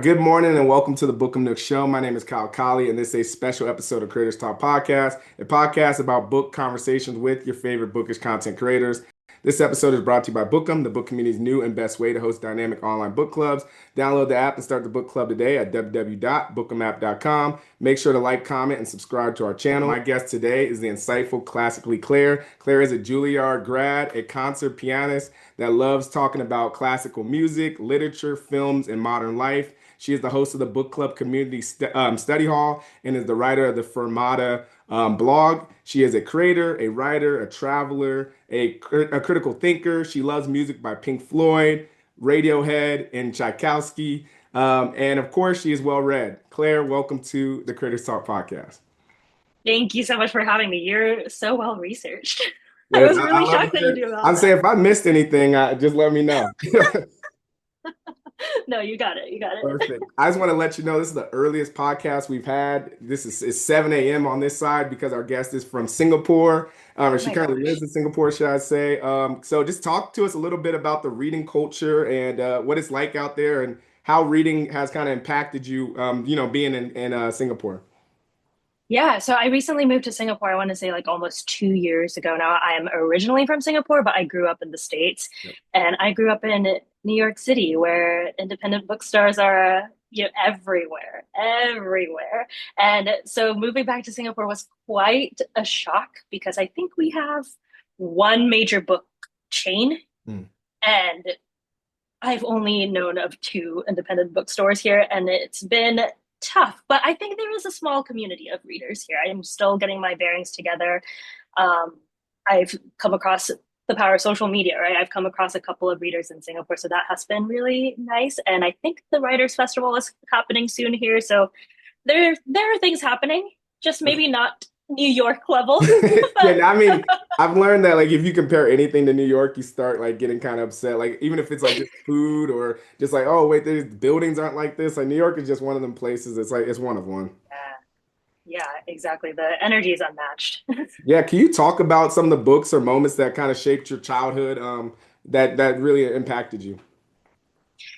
Good morning and welcome to the Bookham Nook Show. My name is Kyle Colley, and this is a special episode of Creators Talk Podcast, a podcast about book conversations with your favorite bookish content creators. This episode is brought to you by Bookham, the book community's new and best way to host dynamic online book clubs. Download the app and start the book club today at www.bookhamapp.com. Make sure to like, comment, and subscribe to our channel. My guest today is the insightful Classically Clare. Clare is a Juilliard grad, a concert pianist that loves talking about classical music, literature, films, and modern life. She is the host of the book club community study hall and is the writer of the Fermata blog. She is a creator, a writer, a traveler, a critical thinker. She loves music by Pink Floyd, Radiohead, and Tchaikovsky. And of course, she is well read. Clare, welcome to the Creators Talk podcast. Thank you so much for having me. You're so well researched. I Yes, was I really love shocked to that you hear. do all I'm that. saying if I missed anything, just let me know. No, you got it. You got it. Perfect. I just want to let you know this is the earliest podcast we've had. This is it's 7 a.m. on this side because our guest is from Singapore. Or Oh she my currently gosh. lives in Singapore, should I say. So just talk to us a little bit about the reading culture and what it's like out there and how reading has kind of impacted you, being in Singapore. Yeah, so I recently moved to Singapore. I want to say like almost 2 years ago now. I am originally from Singapore, but I grew up in the States. Yep. And I grew up in New York City, where independent bookstores are, everywhere, everywhere. And so moving back to Singapore was quite a shock because I think we have one major book chain. Mm. And I've only known of two independent bookstores here, and it's been tough. But I think there is a small community of readers here. I am still getting my bearings together. Um, I've come across the power of social media, right? I've come across a couple of readers in Singapore, so that has been really nice. And I think the Writers' Festival is happening soon here, so there are things happening, just maybe not New York level, Yeah, but I mean, I've learned that like if you compare anything to New York, you start like getting kind of upset. Like even if it's like just food or just like, oh wait, these buildings aren't like this. Like New York is just one of them places. It's like it's one of one. yeah, exactly. The energy is unmatched. Yeah, can you talk about some of the books or moments that kind of shaped your childhood, that really impacted you?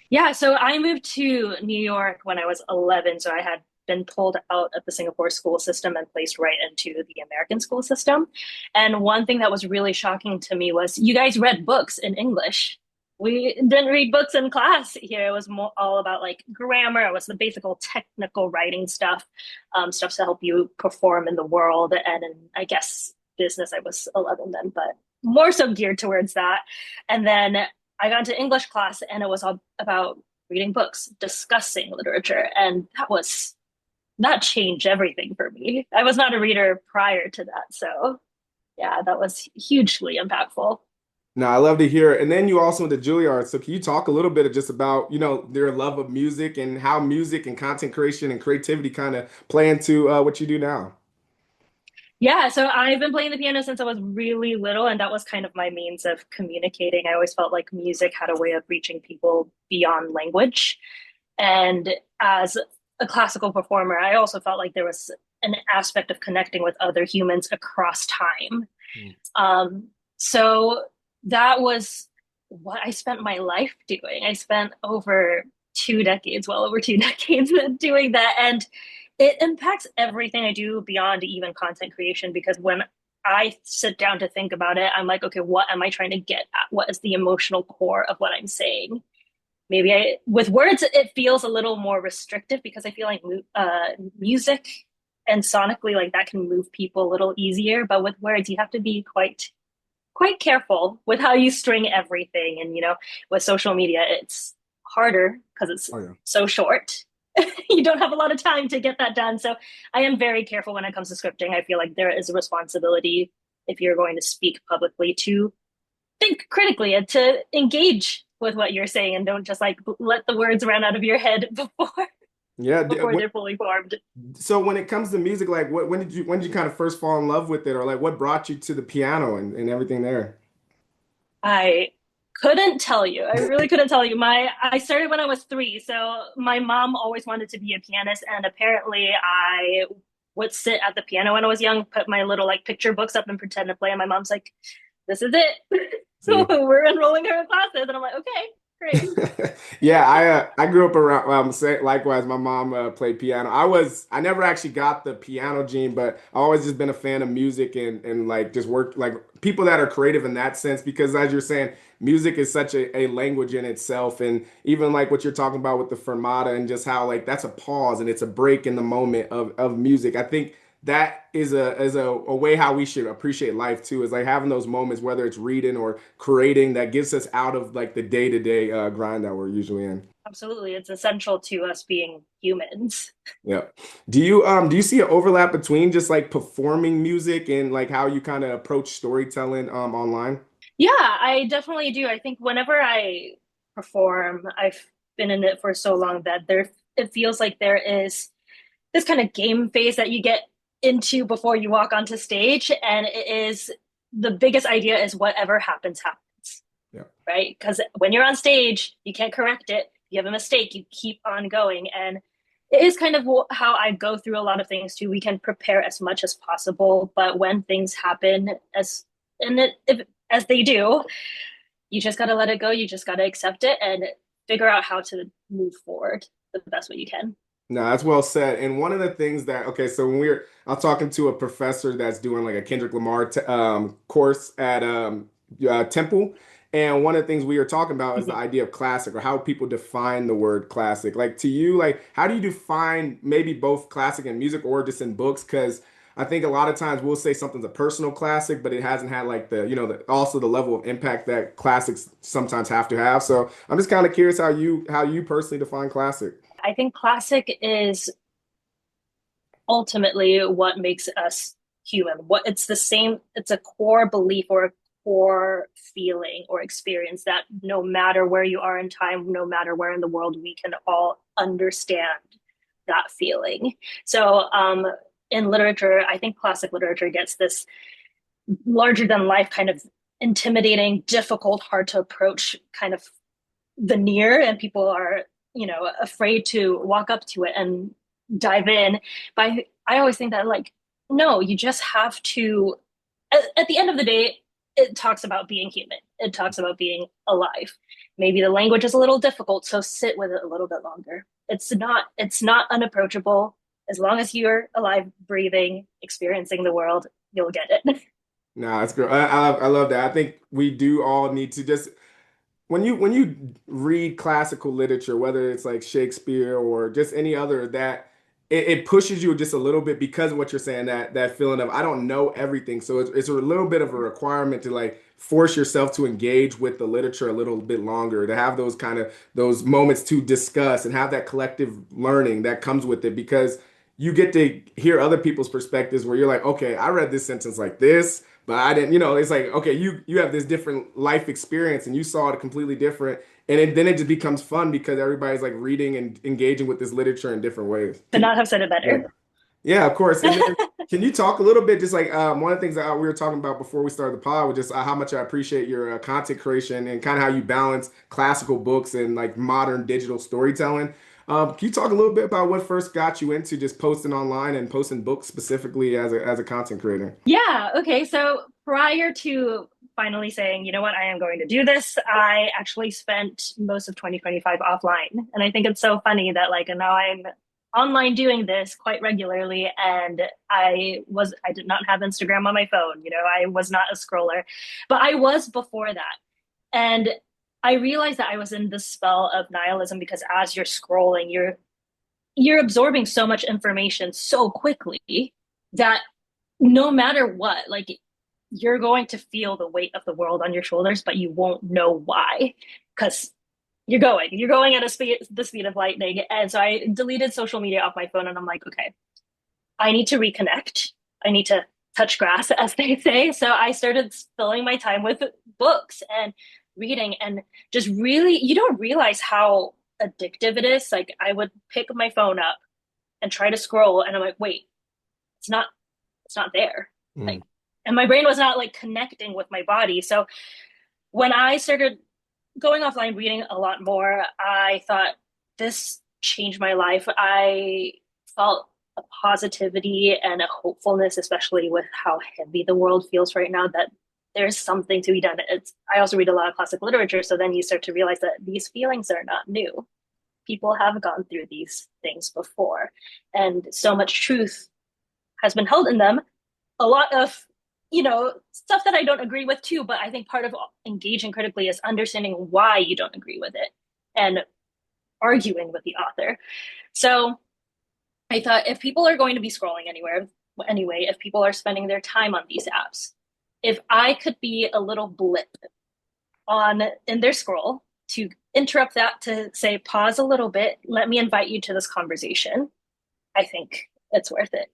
Yeah, so I moved to New York when I was 11. So I had been pulled out of the Singapore school system and placed right into the American school system. And one thing that was really shocking to me was you guys read books in English. We didn't read books in class here. It was more all about like grammar. It was the basic technical writing stuff, stuff to help you perform in the world. And in, I guess, business, I was 11 then, but more so geared towards that. And then I got into English class and it was all about reading books, discussing literature. And that changed everything for me. I was not a reader prior to that. So yeah, that was hugely impactful. No, I love to hear it. And then you also went to Juilliard. So can you talk a little bit just about, their love of music and how music and content creation and creativity kind of play into what you do now? Yeah, so I've been playing the piano since I was really little, and that was kind of my means of communicating. I always felt like music had a way of reaching people beyond language. And as a classical performer, I also felt like there was an aspect of connecting with other humans across time. Mm. So that was what I spent my life doing. I spent over 2 decades, well over 2 decades doing that. And it impacts everything I do beyond even content creation because when I sit down to think about it, I'm like, okay, what am I trying to get at? What is the emotional core of what I'm saying? Maybe with words, it feels a little more restrictive because I feel like music and sonically, like that can move people a little easier. But with words, you have to be quite careful with how you string everything. And, with social media, it's harder because it's Oh yeah. so short. You don't have a lot of time to get that done. So I am very careful when it comes to scripting. I feel like there is a responsibility if you're going to speak publicly to think critically and to engage with what you're saying and don't just like let the words run out of your head before Yeah. before they're fully formed. So when it comes to music, like when did you kind of first fall in love with it, or like what brought you to the piano and everything there? I couldn't tell you. I really couldn't tell you. I started when I was 3, so my mom always wanted to be a pianist, and apparently I would sit at the piano when I was young, put my little like picture books up and pretend to play. And my mom's like, "This is it." So Yeah. we're enrolling her in classes, and I'm like, "Okay." Great. Yeah, I grew up around likewise my mom played piano. I never actually got the piano gene, but I always just been a fan of music and like just work like people that are creative in that sense because as you're saying, music is such a language in itself and even like what you're talking about with the fermata and just how like that's a pause and it's a break in the moment of music. I think that is a way how we should appreciate life too, is like having those moments, whether it's reading or creating, that gets us out of like the day-to-day grind that we're usually in. Absolutely. It's essential to us being humans. Yeah. Do you see an overlap between just like performing music and like how you kind of approach storytelling online? Yeah, I definitely do. I think whenever I perform, I've been in it for so long that it feels like there is this kind of game phase that you get into before you walk onto stage. And it is the biggest idea is whatever happens, happens, Yeah. right? Because when you're on stage, you can't correct it. If you have a mistake, you keep on going. And it is kind of how I go through a lot of things too. We can prepare as much as possible, but when things happen as they do, you just got to let it go. You just got to accept it and figure out how to move forward the best way you can. No, that's well said. And one of the things that, okay, so I was talking to a professor that's doing like a Kendrick Lamar course at Temple. And one of the things we were talking about is the idea of classic or how people define the word classic. Like to you, like how do you define maybe both classic and music or just in books? Because I think a lot of times we'll say something's a personal classic, but it hasn't had like also the level of impact that classics sometimes have to have. So I'm just kind of curious how you personally define classic. I think classic is ultimately what makes us human. What it's the same, it's a core belief or a core feeling or experience that no matter where you are in time, no matter where in the world, we can all understand that feeling. So in literature, I think classic literature gets this larger than life kind of intimidating, difficult, hard to approach kind of veneer, and people are afraid to walk up to it and dive in. But I always think that like no, you just have to at the end of the day, it talks about being human, it talks about being alive. Maybe the language is a little difficult, so sit with it a little bit longer. It's not unapproachable. As long as you're alive, breathing, experiencing the world, you'll get it. No, that's great. I love that. I think we do all need to just when you read classical literature, whether it's like Shakespeare or just any other, that it pushes you just a little bit because of what you're saying, that feeling of I don't know everything. So it's a little bit of a requirement to like force yourself to engage with the literature a little bit longer, to have those kind of those moments to discuss and have that collective learning that comes with it because you get to hear other people's perspectives where you're like, okay, I read this sentence like this. But I didn't, it's like, okay, you have this different life experience and you saw it completely different. And then it just becomes fun because everybody's like reading and engaging with this literature in different ways. Could not have said it Yeah. better. Yeah, of course. And then can you talk a little bit, just like one of the things that we were talking about before we started the pod was just how much I appreciate your content creation and kind of how you balance classical books and like modern digital storytelling. Can you talk a little bit about what first got you into just posting online and posting books specifically as a content creator? Yeah, okay. So prior to finally saying, you know what, I am going to do this, I actually spent most of 2025 offline. And I think it's so funny that like now I'm online doing this quite regularly, and I did not have Instagram on my phone. I was not a scroller, but I was before that. And I realized that I was in this spell of nihilism because as you're scrolling, you're absorbing so much information so quickly that no matter what, like you're going to feel the weight of the world on your shoulders, but you won't know why because you're going at the speed of lightning. And so I deleted social media off my phone, and I'm like, okay, I need to reconnect. I need to touch grass, as they say. So I started filling my time with books and reading, and just really, you don't realize how addictive it is. Like I would pick my phone up and try to scroll, and I'm like, wait, it's not it's not there. Mm. Like, and my brain was not like connecting with my body. So when I started going offline, reading a lot more, I thought this changed my life. I felt a positivity and a hopefulness, especially with how heavy the world feels right now, that there's something to be done. I also read a lot of classic literature, so then you start to realize that these feelings are not new. People have gone through these things before, and so much truth has been held in them. A lot of stuff that I don't agree with too, but I think part of engaging critically is understanding why you don't agree with it and arguing with the author. So I thought if people are going to be scrolling anywhere anyway, if people are spending their time on these apps, if I could be a little blip on in their scroll to interrupt that to say pause a little bit, let me invite you to this conversation, I think it's worth it.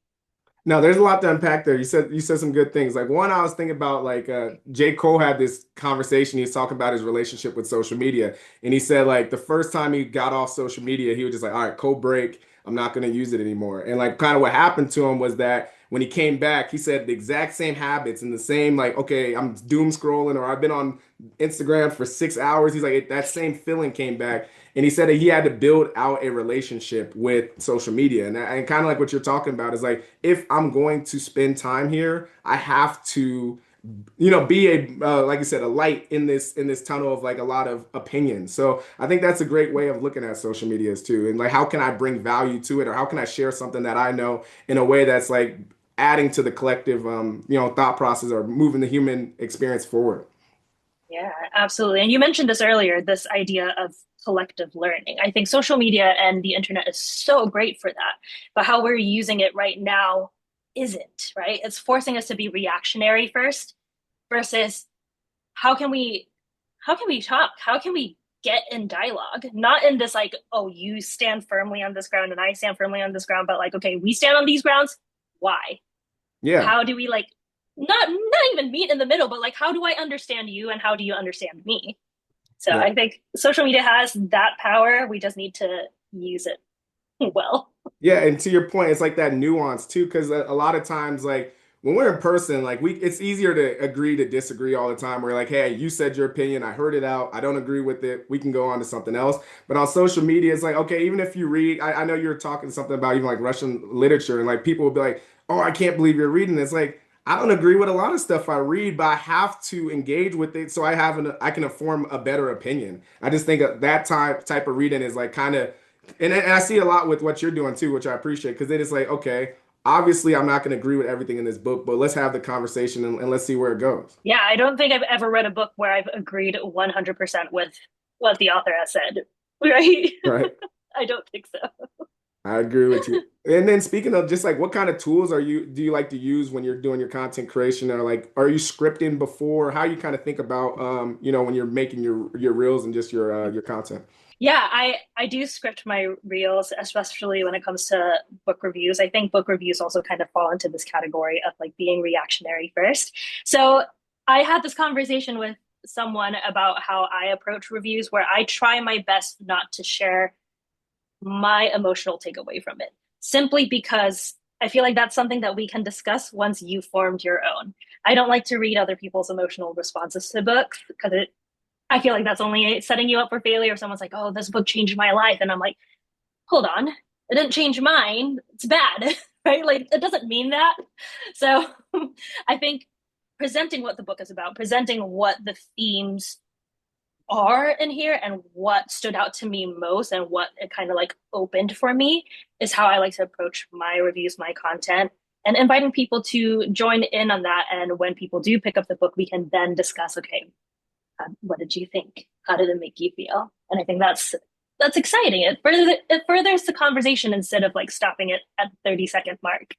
No, there's a lot to unpack there. You said some good things. Like one, I was thinking about like J. Cole had this conversation. He was talking about his relationship with social media, and he said like the first time he got off social media, he was just like, "All right, cold break. I'm not going to use it anymore." And like kind of what happened to him was that when he came back, he said the exact same habits and the same like, "Okay, I'm doom scrolling," or "I've been on Instagram for 6 hours." He's like that same feeling came back. And he said that he had to build out a relationship with social media. And kind of like what you're talking about is like, if I'm going to spend time here, I have to, be a, like you said, a light in this tunnel of like a lot of opinions. So I think that's a great way of looking at social medias too. And like, how can I bring value to it? Or how can I share something that I know in a way that's like adding to the collective, thought process or moving the human experience forward? Yeah, absolutely. And you mentioned this earlier, this idea of collective learning. I think social media and the internet is so great for that. But how we're using it right now isn't, right? It's forcing us to be reactionary first versus how can we how can we talk? How can we get in dialogue? Not in this like, oh, you stand firmly on this ground and I stand firmly on this ground, but like, okay, we stand on these grounds. Why? Yeah. How do we like not even meet in the middle, but like how do I understand you and how do you understand me? So Yeah. I think social media has that power. We just need to use it well. Yeah, and to your point, it's like that nuance too, because a lot of times, like when we're in person, like it's easier to agree to disagree all the time. We're like, hey, you said your opinion, I heard it out, I don't agree with it, we can go on to something else. But on social media, it's like, okay, even if you read, I know you're talking something about even like Russian literature, and like people will be like, oh, I can't believe you're reading this. Like, I don't agree with a lot of stuff I read, but I have to engage with it so I can form a better opinion. I just think that type of reading is like kind of and I see a lot with what you're doing too, which I appreciate because then it's like, okay, obviously I'm not going to agree with everything in this book, but let's have the conversation and let's see where it goes. Yeah, I don't think I've ever read a book where I've agreed 100% with what the author has said. Right? Right. I don't think so. I agree with you. And then speaking of just like what kind of tools do you like to use when you're doing your content creation or like are you scripting before? How you kind of think about when you're making your reels and just your content? Yeah, I do script my reels, especially when it comes to book reviews. I think book reviews also kind of fall into this category of like being reactionary first. So I had this conversation with someone about how I approach reviews where I try my best not to share my emotional takeaway from it, simply because I feel like that's something that we can discuss once you formed your own. I don't like to read other people's emotional responses to books because I feel like that's only setting you up for failure. If someone's like, "Oh, this book changed my life," and I'm like, "Hold on, it didn't change mine. It's bad." Right? Like it doesn't mean that. So I think presenting what the book is about, presenting what the themes are in here and what stood out to me most and what it kind of like opened for me is how I like to approach my reviews, my content, and inviting people to join in on that. And when people do pick up the book, we can then discuss, okay, what did you think? How did it make you feel? And I think that's exciting. It furthers the conversation instead of like stopping it at the 30-second mark.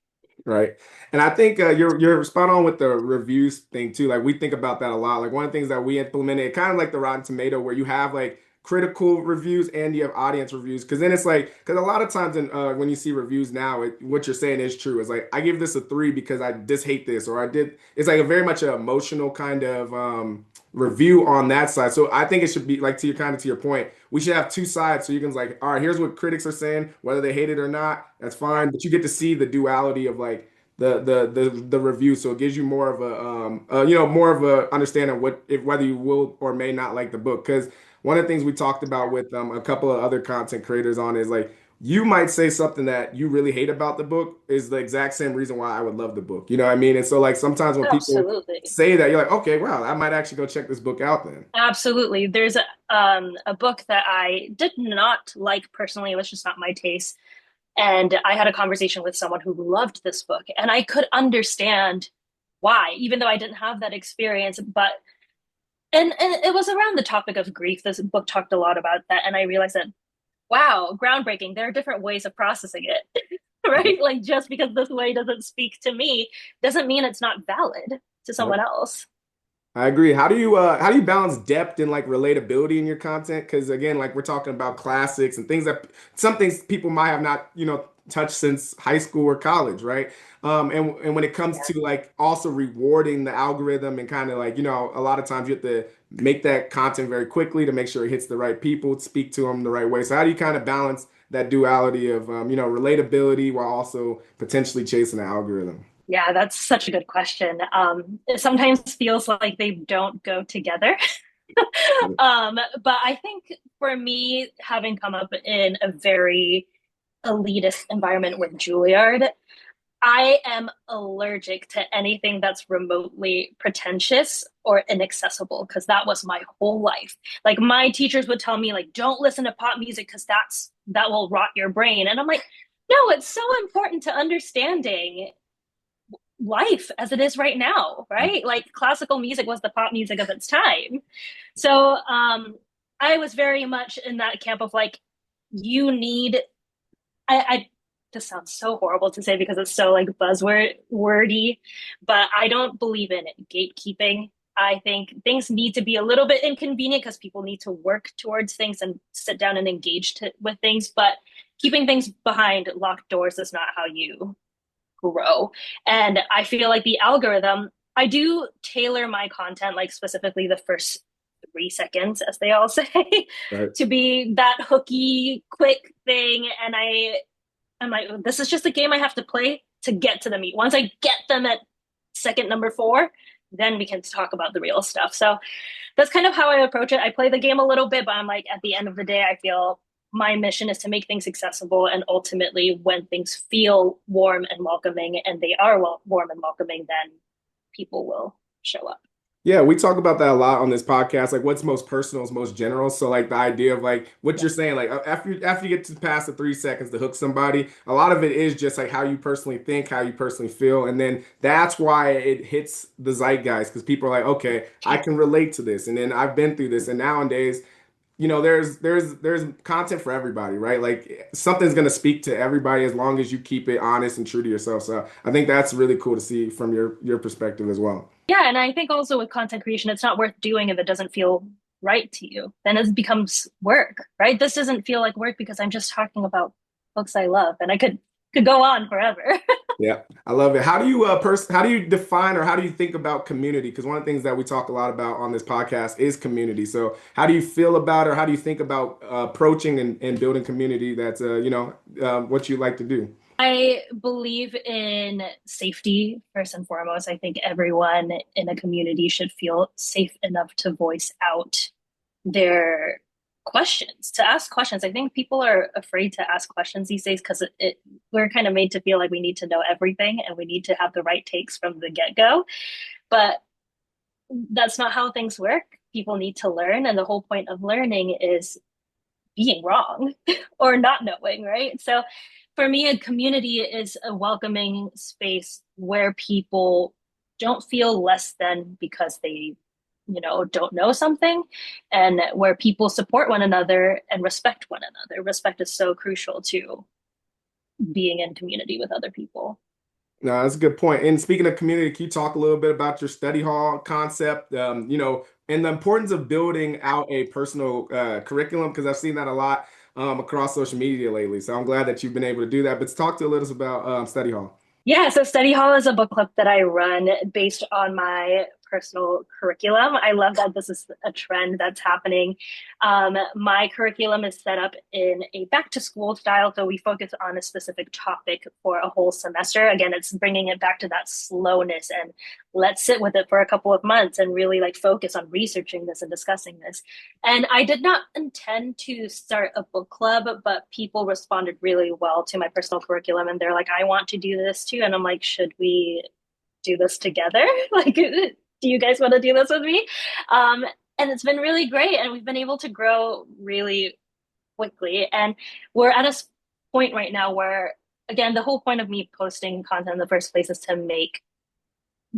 Right. And I think you're spot on with the reviews thing too. Like we think about that a lot. Like one of the things that we implemented, kind of like the Rotten Tomato, where you have like critical reviews and you have audience reviews. Because then it's like, because a lot of times when you see reviews now, what you're saying is true. It's like I give this a 3 because I just hate this, or I did. It's like a very much an emotional kind of review on that side. So I think it should be like to your point. We should have two sides so you can like, all right, here's what critics are saying, whether they hate it or not, that's fine. But you get to see the duality of like the review, so it gives you more of more of a understanding of whether you will or may not like the book. Because one of the things we talked about with a couple of other content creators on is like you might say something that you really hate about the book is the exact same reason why I would love the book. You know what I mean? And so like sometimes when people Absolutely. say that, you're like, okay, wow, I might actually go check this book out then. Absolutely. There's a book that I did not like personally. It was just not my taste. And I had a conversation with someone who loved this book, and I could understand why, even though I didn't have that experience. But and it was around the topic of grief. This book talked a lot about that, and I realized that wow, groundbreaking. There are different ways of processing it, right? Like just because this way doesn't speak to me doesn't mean it's not valid to someone Yep. else. I agree. How do you balance depth and like relatability in your content? Because again, like we're talking about classics and things that some things people might have not, touched since high school or college, right? And when it comes Yeah. to like also rewarding the algorithm and kind of like, a lot of times you have to make that content very quickly to make sure it hits the right people, speak to them the right way. So how do you kind of balance that duality of relatability while also potentially chasing the algorithm? Yeah, that's such a good question. It sometimes feels like they don't go together. But I think for me, having come up in a very elitist environment with Juilliard, I am allergic to anything that's remotely pretentious or inaccessible because that was my whole life. Like my teachers would tell me like don't listen to pop music because that will rot your brain. And I'm like, no, it's so important to understanding life as it is right now, right? Like classical music was the pop music of its time. So I was very much in that camp of like, you need I this sounds so horrible to say because it's so like buzzword wordy, but I don't believe in gatekeeping. I think things need to be a little bit inconvenient because people need to work towards things and sit down and engage with things, but keeping things behind locked doors is not how you grow. And I feel like the algorithm, I do tailor my content, like specifically the first 3 seconds, as they all say, Right. to be that hooky, quick thing. And I'm like, this is just a game I have to play to get to the meat. Once I get them at second number 4, then we can talk about the real stuff. So that's kind of how I approach it. I play the game a little bit, but I'm like, at the end of the day, I feel my mission is to make things accessible. And ultimately, when things feel warm and welcoming, and they are warm and welcoming, then people will show up. Yeah, we talk about that a lot on this podcast. Like, what's most personal is most general. So, like, the idea of like what Yeah. you're saying, like after you get to pass the 3 seconds to hook somebody, a lot of it is just like how you personally think, how you personally feel, and then that's why it hits the zeitgeist because people are like, okay, I can relate to this, and then I've been through this, and nowadays there's content for everybody, right? Like something's gonna speak to everybody as long as you keep it honest and true to yourself. So I think that's really cool to see from your perspective as well. Yeah, and I think also with content creation, it's not worth doing if it doesn't feel right to you. Then it becomes work, right? This doesn't feel like work because I'm just talking about books I love, and I could go on forever. Yeah, I love it. How do you define or how do you think about community? Because one of the things that we talk a lot about on this podcast is community. So how do you feel about or how do you think about approaching and building community that's what you like to do? I believe in safety first and foremost. I think everyone in a community should feel safe enough to voice out their questions, to ask questions. I think people are afraid to ask questions these days because we're kind of made to feel like we need to know everything and we need to have the right takes from the get-go. But that's not how things work. People need to learn, and the whole point of learning is being wrong or not knowing, right? So for me, a community is a welcoming space where people don't feel less than because they, don't know something, and where people support one another and respect one another. Respect is so crucial to being in community with other people. No, that's a good point. And speaking of community, can you talk a little bit about your study hall concept, and the importance of building out a personal curriculum? Because I've seen that a lot across social media lately. So I'm glad that you've been able to do that. But talk to a little about study hall. Yeah, so Study Hall is a book club that I run based on my personal curriculum. I love that this is a trend that's happening. My curriculum is set up in a back to school style, so we focus on a specific topic for a whole semester. Again, it's bringing it back to that slowness and let's sit with it for a couple of months and really like focus on researching this and discussing this. And I did not intend to start a book club, but people responded really well to my personal curriculum and they're like, I want to do this too. And I'm like, should we do this together? Like, do you guys want to do this with me? And it's been really great. And we've been able to grow really quickly. And we're at a point right now where, again, the whole point of me posting content in the first place is to make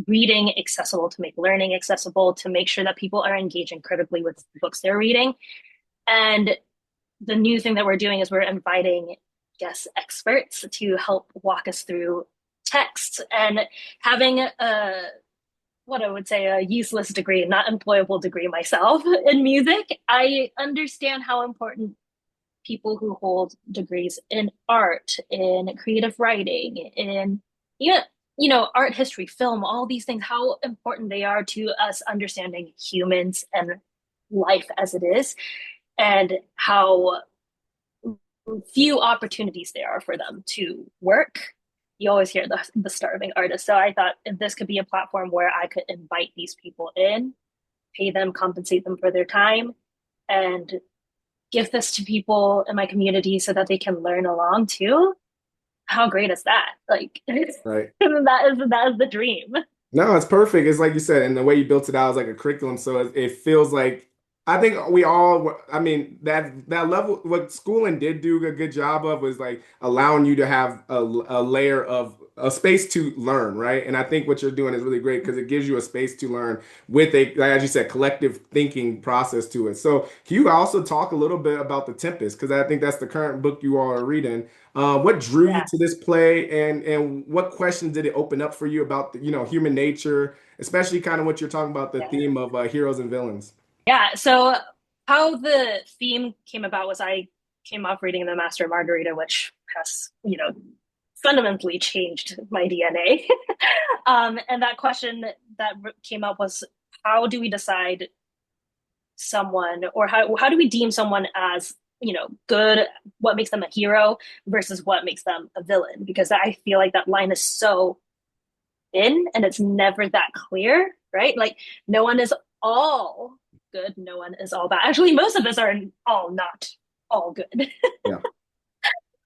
reading accessible, to make learning accessible, to make sure that people are engaging critically with the books they're reading. And the new thing that we're doing is we're inviting guest experts to help walk us through text and having what I would say a useless degree, not employable degree myself in music. I understand how important people who hold degrees in art, in creative writing, in art history, film, all these things, how important they are to us understanding humans and life as it is, and how few opportunities there are for them to work. You always hear the starving artist. So I thought if this could be a platform where I could invite these people in, pay them, compensate them for their time, and give this to people in my community so that they can learn along too. How great is that? Like, Right. that is the dream. No, it's perfect. It's like you said, and the way you built it out is like a curriculum. So it feels like I think we all, I mean, that level, what schooling did do a good job of was like allowing you to have a layer of a space to learn, right? And I think what you're doing is really great because it gives you a space to learn with a, like, as you said, collective thinking process to it. So can you also talk a little bit about The Tempest? Because I think that's the current book you all are reading. What drew you Yeah. to this play, and what questions did it open up for you about human nature, especially kind of what you're talking about, the Yeah. theme of heroes and villains? Yeah. So how the theme came about was I came off reading The Master and Margarita, which has, fundamentally changed my DNA. And that question that came up was, how do we decide someone, or how do we deem someone as, good, what makes them a hero versus what makes them a villain? Because I feel like that line is so thin and it's never that clear, right? Like no one is all good, no one is all bad. Actually, most of us are all not all good. Yeah.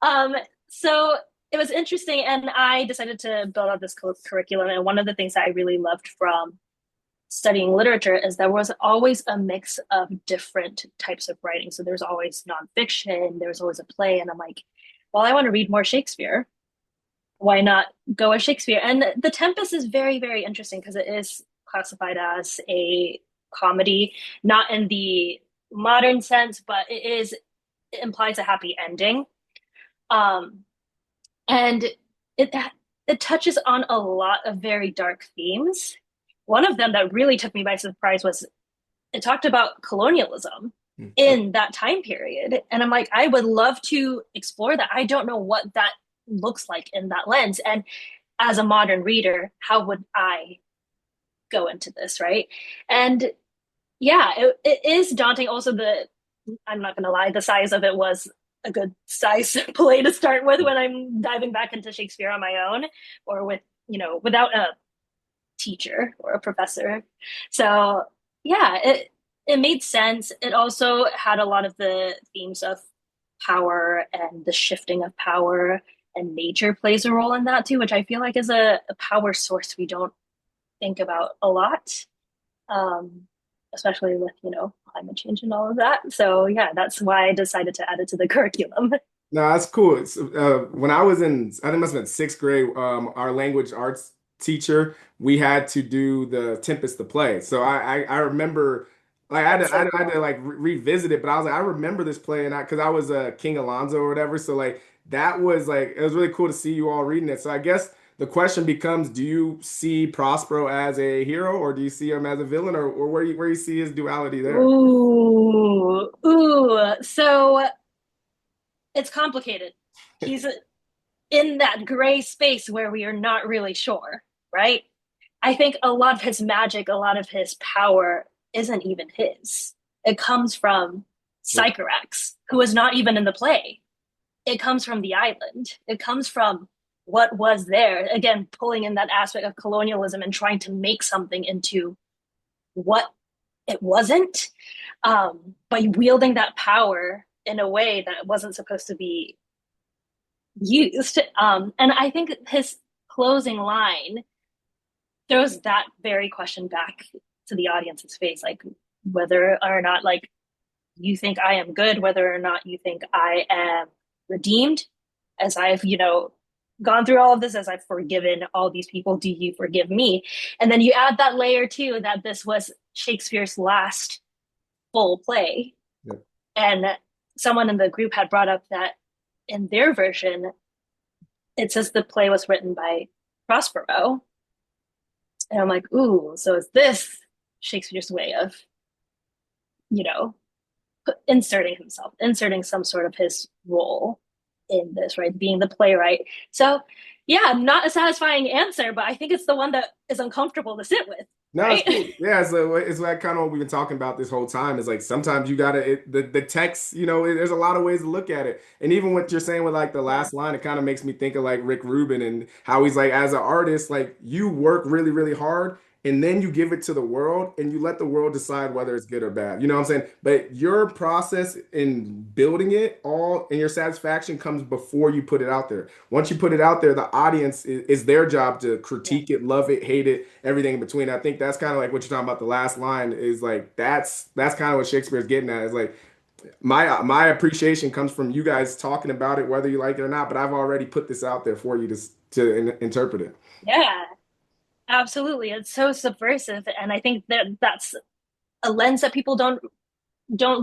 um, so it was interesting, and I decided to build out this curriculum. And one of the things that I really loved from studying literature is there was always a mix of different types of writing. So there's always nonfiction, there's always a play, and I'm like, well, I want to read more Shakespeare. Why not go with Shakespeare? And The Tempest is very, very interesting because it is classified as a comedy, not in the modern sense, but it implies a happy ending. Um, and it it touches on a lot of very dark themes. One of them that really took me by surprise was it talked about colonialism Mm. in that time period. And I'm like, I would love to explore that. I don't know what that looks like in that lens. And as a modern reader, how would I go into this, right? And yeah, it is daunting. Also, I'm not going to lie, the size of it was a good size play to start with when I'm diving back into Shakespeare on my own or without a teacher or a professor. So yeah, it made sense. It also had a lot of the themes of power and the shifting of power, and nature plays a role in that too, which I feel like is a power source we don't think about a lot, um, especially with climate change and all of that. So yeah, that's why I decided to add it to the curriculum. No, that's cool. When I was in, I think it must have been sixth grade, our language arts teacher, we had to do the Tempest the play. So I remember, like That's so I had to cool. like revisit it, but I was like, I remember this play, and because I was King Alonzo or whatever. So like that was like it was really cool to see you all reading it. So I guess the question becomes, do you see Prospero as a hero, or do you see him as a villain, or where you see his duality there? Ooh. So it's complicated. He's in that gray space where we are not really sure, right? I think a lot of his magic, a lot of his power isn't even his. It comes from Yep. Sycorax, who is not even in the play. It comes from the island. It comes from what was there. Again, pulling in that aspect of colonialism and trying to make something into what it wasn't, by wielding that power in a way that wasn't supposed to be used. And I think his closing line throws that very question back to the audience's face, like whether or not like you think I am good, whether or not you think I am redeemed, as I've, gone through all of this, as I've forgiven all these people, do you forgive me? And then you add that layer too, that this was Shakespeare's last full play. Yep. And someone in the group had brought up that in their version, it says the play was written by Prospero. And I'm like, ooh, so is this Shakespeare's way of, you know, inserting himself, inserting some sort of his role in this, right? Being the playwright. So, yeah, not a satisfying answer, but I think it's the one that is uncomfortable to sit with, No, it's right? cool. Yeah, so it's like kind of what we've been talking about this whole time. Is like sometimes you gotta the text. There's a lot of ways to look at it. And even what you're saying with like the Yeah. last line, it kind of makes me think of like Rick Rubin and how he's like as an artist, like you work really, really hard. And then you give it to the world and you let the world decide whether it's good or bad. You know what I'm saying? But your process in building it all and your satisfaction comes before you put it out there. Once you put it out there, the audience is their job to Yeah. critique it, love it, hate it, everything in between. I think that's kind of like what you're talking about. The last line is like that's kind of what Shakespeare's getting at. Is like my appreciation comes from you guys talking about it, whether you like it or not. But I've already put this out there for you to interpret it. Yeah, absolutely. It's so subversive. And I think that that's a lens that people don't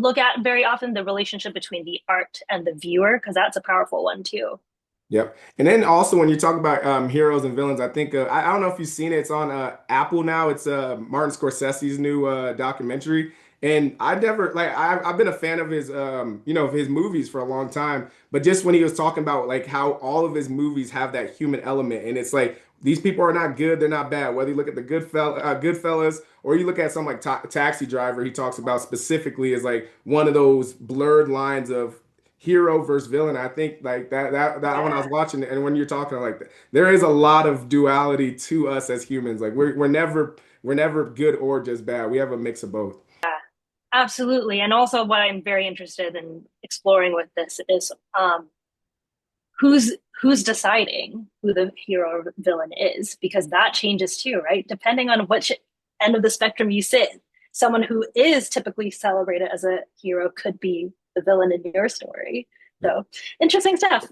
look at very often, the relationship between the art and the viewer, because that's a powerful one too. Yep. And then also when you talk about heroes and villains, I think I don't know if you've seen it. It's on Apple now. It's Martin Scorsese's new documentary. And I never like I've been a fan of his of his movies for a long time. But just when he was talking about like how all of his movies have that human element, and it's like these people are not good, they're not bad. Whether you look at the Goodfellas, or you look at something like Taxi Driver, he talks about specifically as like one of those blurred lines of hero versus villain. I think like that when I was Yeah. watching it and when you're talking like that, there is a lot of duality to us as humans. Like we're never good or just bad. We have a mix of both. Absolutely. And also what I'm very interested in exploring with this is who's deciding who the hero or villain is, because that changes too, right? Depending on which end of the spectrum you sit, someone who is typically celebrated as a hero could be the villain in your story. So interesting stuff.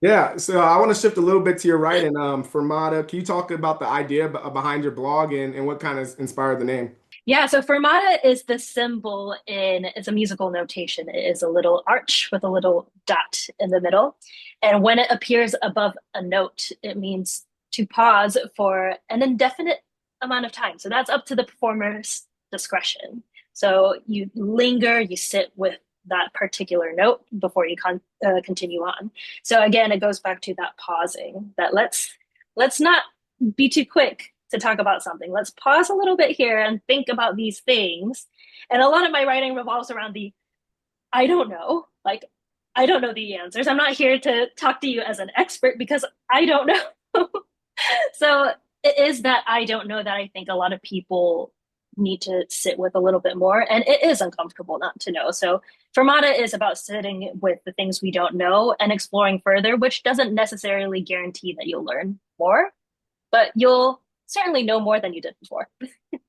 Yeah, so I want to shift a little bit to your writing. Fermata, can you talk about the idea behind your blog and what kind of inspired the name? Yeah, so fermata is the symbol in, it's a musical notation. It is a little arch with a little dot in the middle. And when it appears above a note, it means to pause for an indefinite amount of time. So that's up to the performer's discretion. So you linger, you sit with that particular note before you continue on. So again, it goes back to that pausing, that let's not be too quick to talk about something. Let's pause a little bit here and think about these things. And a lot of my writing revolves around the I don't know. Like, I don't know the answers. I'm not here to talk to you as an expert because I don't know. So it is that I don't know that I think a lot of people need to sit with a little bit more. And it is uncomfortable not to know. So Fermata is about sitting with the things we don't know and exploring further, which doesn't necessarily guarantee that you'll learn more, but you'll certainly know more than you did before.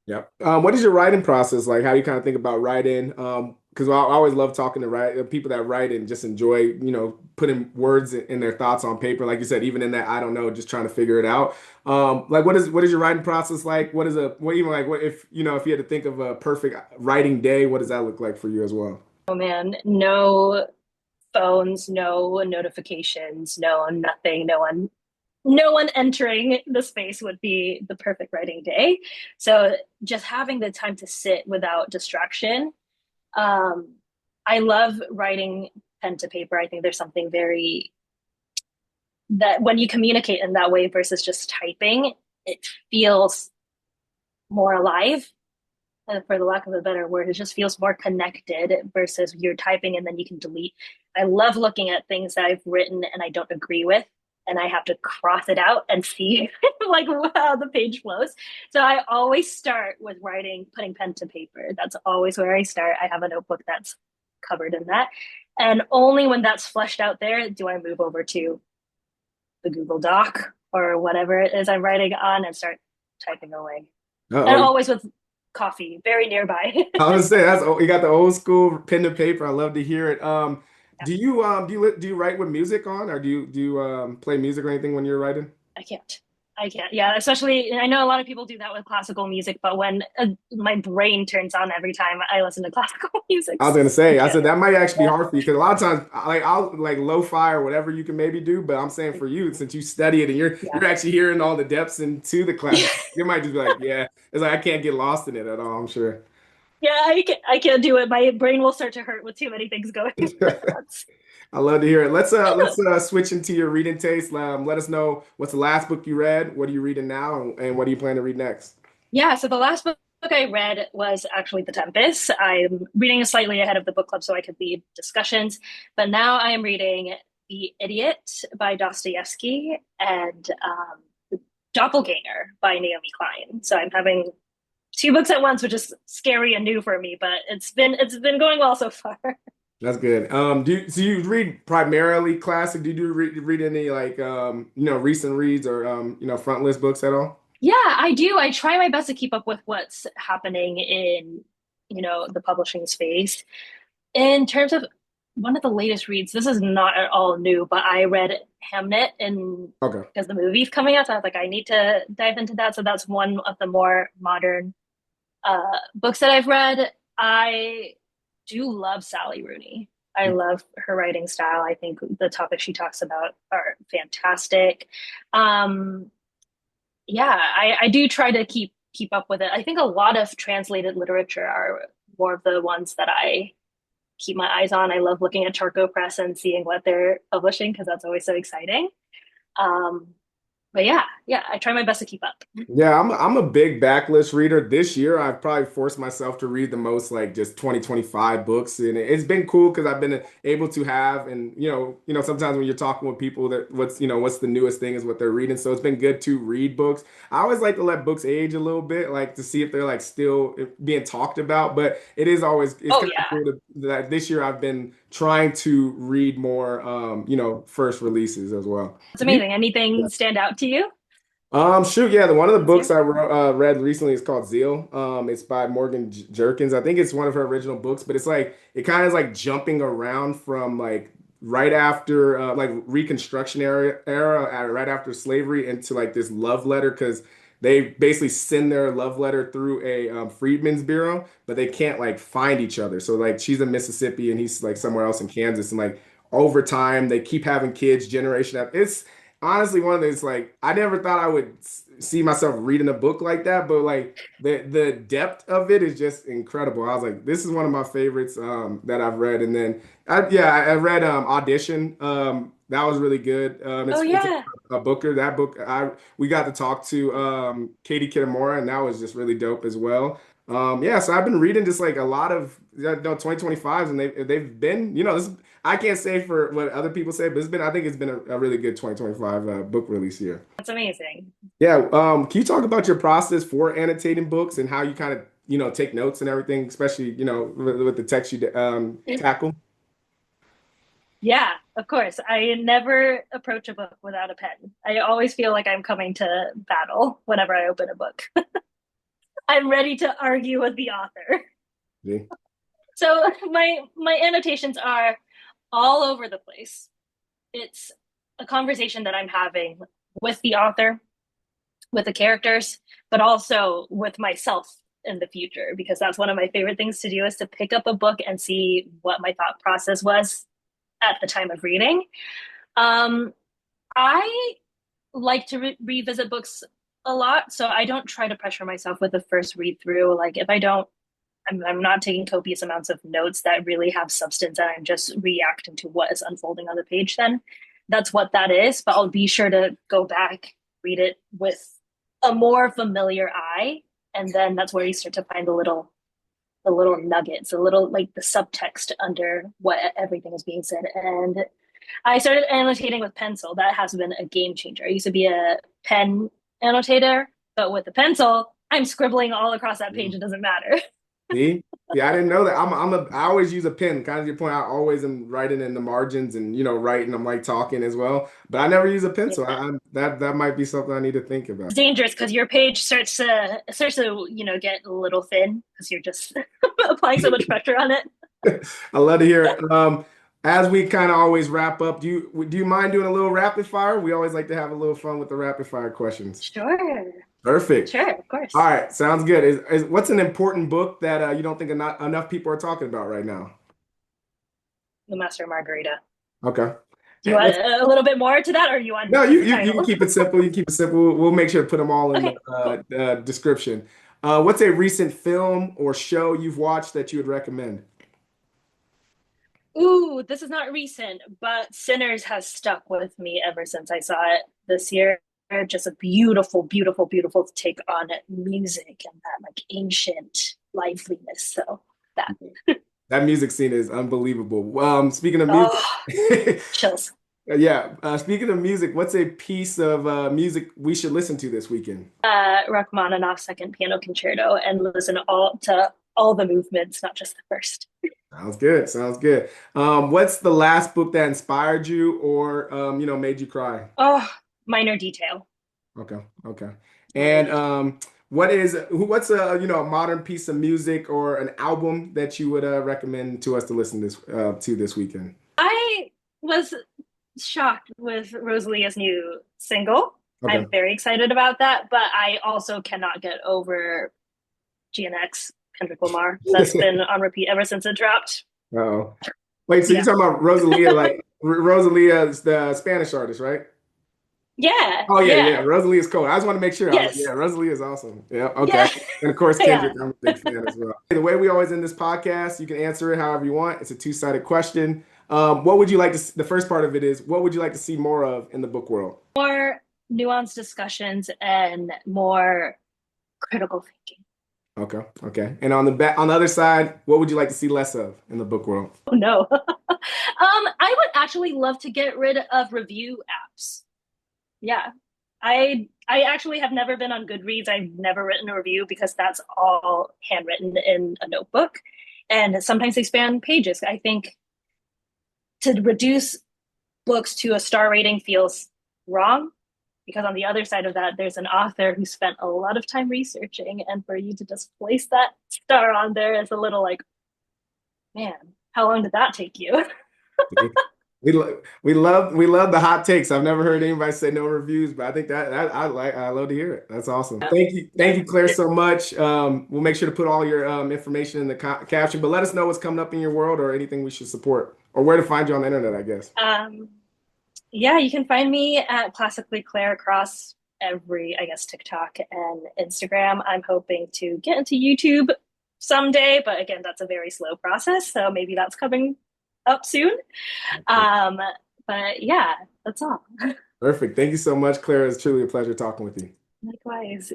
Yeah. What is your writing process like? How do you kind of think about writing? Because I always love talking to people that write and just enjoy, putting words in their thoughts on paper. Like you said, even in that, I don't know, just trying to figure it out. Like what is your writing process like? What even like what if if you had to think of a perfect writing day, what does that look like for you as well? Oh man, no phones, no notifications, no nothing, no one entering the space would be the perfect writing day. So just having the time to sit without distraction. Um, I love writing pen to paper. I think there's something very that when you communicate in that way versus just typing, it feels more alive, for the lack of a better word. It just feels more connected versus you're typing and then you can delete. I love looking at things that I've written and I don't agree with, and I have to cross it out and see like how the page flows. So I always start with writing, putting pen to paper. That's always where I start. I have a notebook that's covered in that. And only when that's fleshed out there do I move over to the Google Doc or whatever it is I'm writing on and start typing away. And Uh-oh. always with coffee very nearby. I was gonna say that's you got the old school pen to paper. I love to hear it. Do you write with music on, or do you play music or anything when you're writing? I can't. I can't. Yeah, especially I know a lot of people do that with classical music, but when my brain turns on every time I listen to classical music, I was gonna I say, I can't. said that might actually be Yeah, hard for you because a lot of times, like I'll like lo-fi or whatever you can maybe do, but I'm saying for you, since you study it and yeah, you're actually hearing all the depths into the classic, you might just be like, yeah, it's like I can't get lost in it at all. I'm sure. yeah. I can't do it. My brain will start to hurt with too many things going at once. I love to hear it. Let's switch into your reading taste. Let us know what's the last book you read, what are you reading now, and what do you plan to read next? Yeah. So the last book I read was actually The Tempest. I'm reading slightly ahead of the book club so I could lead discussions, but now I am reading The Idiot by Dostoevsky and Doppelganger by Naomi Klein. So I'm having two books at once, which is scary and new for me, but it's been going well so far. That's good. So you read primarily classic? Do you read any like recent reads or front list books at all? Yeah, I do. I try my best to keep up with what's happening in, the publishing space. In terms of one of the latest reads, this is not at all new, but I read Hamnet and Okay. because the movie's coming out, so I was like, I need to dive into that. So that's one of the more modern books that I've read. I do love Sally Rooney. I love her writing style. I think the topics she talks about are fantastic. Um, yeah, I do try to keep up with it. I think a lot of translated literature are more of the ones that I keep my eyes on. I love looking at Charco Press and seeing what they're publishing because that's always so exciting. Um, but yeah, I try my best to keep up. Yeah, I'm a big backlist reader. This year, I've probably forced myself to read the most like just 2025 books, and it's been cool because I've been able to have and sometimes when you're talking with people that what's the newest thing is what they're reading. So it's been good to read books. I always like to let books age a little bit, like to see if they're like still being talked about. But it's Oh kind of yeah, cool that this year I've been trying to read more first releases as well. it's amazing. Anything stand out to you Shoot, yeah, one of the this books year? read recently is called Zeal. It's by Morgan Jerkins. I think it's one of her original books, but it's like it kind of is like jumping around from like right after like Reconstruction era right after slavery into like this love letter because they basically send their love letter through a freedmen's bureau, but they can't like find each other. So like she's in Mississippi and he's like somewhere else in Kansas, and like over time they keep having kids generation after. It's honestly one of those like I never thought I would see myself reading a book like that, but like the depth of it is just incredible. I was like, this is one of my favorites that I've read. And then I read Audition. That was really good. Oh It's yeah, a Booker. That book I we got to talk to Katie Kitamura, and that was just really dope as well. Yeah, so I've been reading just like a lot of 2025s, and they've been, this I can't say for what other people say, but I think it's been a really good 2025 book release year. that's amazing. Yeah, can you talk about your process for annotating books and how you kind of, take notes and everything, especially, with the text you tackle? Yeah, of course. I never approach a book without a pen. I always feel like I'm coming to battle whenever I open a book. I'm ready to argue with the author. Yeah. So my annotations are all over the place. It's a conversation that I'm having with the author, with the characters, but also with myself in the future, because that's one of my favorite things to do is to pick up a book and see what my thought process was at the time of reading. Um, I like to revisit books a lot, so I don't try to pressure myself with the first read through. Like if I don't, I'm not taking copious amounts of notes that really have substance, and I'm just reacting to what is unfolding on the page. Then that's what that is. But I'll be sure to go back, read it with a more familiar eye, And then that's where you start to find the little nuggets, the little like the subtext under what everything is being said. And I started annotating with pencil. That has been a game changer. I used to be a pen annotator, but with the pencil, I'm scribbling all across that page. It doesn't matter. See? Yeah, I didn't know that. I always use a pen. Kind of your point. I always am writing in the margins and writing. I'm like talking as well, but I never use a pencil. Yeah. That might be something I need to think about. It's dangerous because your page starts to get a little thin because you're just applying so much pressure on it. I love to hear it. As we kind of always wrap up, do you mind doing a little rapid fire? We always like to have a little fun with the rapid fire questions. Sure. Perfect. Sure, of course. All right, sounds good. What's an important book that you don't think enough people are talking about right now? The Master and Margarita. Okay. Do you want a little bit more to that, or you want No, just the you can title? keep it simple. You can keep it simple. We'll make sure to put them all in Okay, cool. the description. What's a recent film or show you've watched that you would recommend? Ooh, this is not recent, but Sinners has stuck with me ever since I saw it this year. Just a beautiful, beautiful, beautiful take on music and that like ancient liveliness. So that. That music scene is unbelievable. Speaking of music, Oh, chills. yeah. Speaking of music, what's a piece of music we should listen to this weekend? Rachmaninoff's Second Piano Concerto and listen all the movements, not just the first. Sounds good. Sounds good. What's the last book that inspired you or made you cry? Oh, minor detail. Okay, okay. Minor And detail. what's a modern piece of music or an album that you would recommend to us to listen this weekend? I was shocked with Rosalia's new single. Okay. I'm very excited about that, but I also cannot get over GNX Kendrick Lamar. That's been on repeat ever since it dropped. Uh-oh. Wait, so you're Yeah. talking about Rosalia, like Rosalia is the Spanish artist, right? Yeah. Oh yeah, yeah. Yeah. Rosalie is cool. I just want to make sure. I was like, yeah, Yes. Rosalie is awesome. Yeah, Yeah. okay. And of course, Yeah. Kendrick, I'm a big fan as well. The way we always end this podcast, you can answer it however you want. It's a two-sided question. What would you like to? The first part of it is, what would you like to see more of in the book world? More nuanced discussions and more critical thinking. Okay, okay. And on the other side, what would you like to see less of in the book world? Oh no. I would actually love to get rid of review apps. Yeah. I actually have never been on Goodreads. I've never written a review because that's all handwritten in a notebook. And sometimes they span pages. I think to reduce books to a star rating feels wrong because on the other side of that, there's an author who spent a lot of time researching. And for you to just place that star on there is a little like, man, how long did that take you? We love the hot takes. I've never heard anybody say no reviews, but I think that I love to hear it. That's awesome. Thank you, Claire, so much. We'll make sure to put all your information in the caption, but let us know what's coming up in your world or anything we should support or where to find you on the internet, I guess. Yeah, you can find me at ClassicallyClare across every, I guess, TikTok and Instagram. I'm hoping to get into YouTube someday, but again, that's a very slow process, so maybe that's coming up soon. Um, but yeah, that's all. Perfect. Thank you so much, Claire. It's truly a pleasure talking with you. Likewise.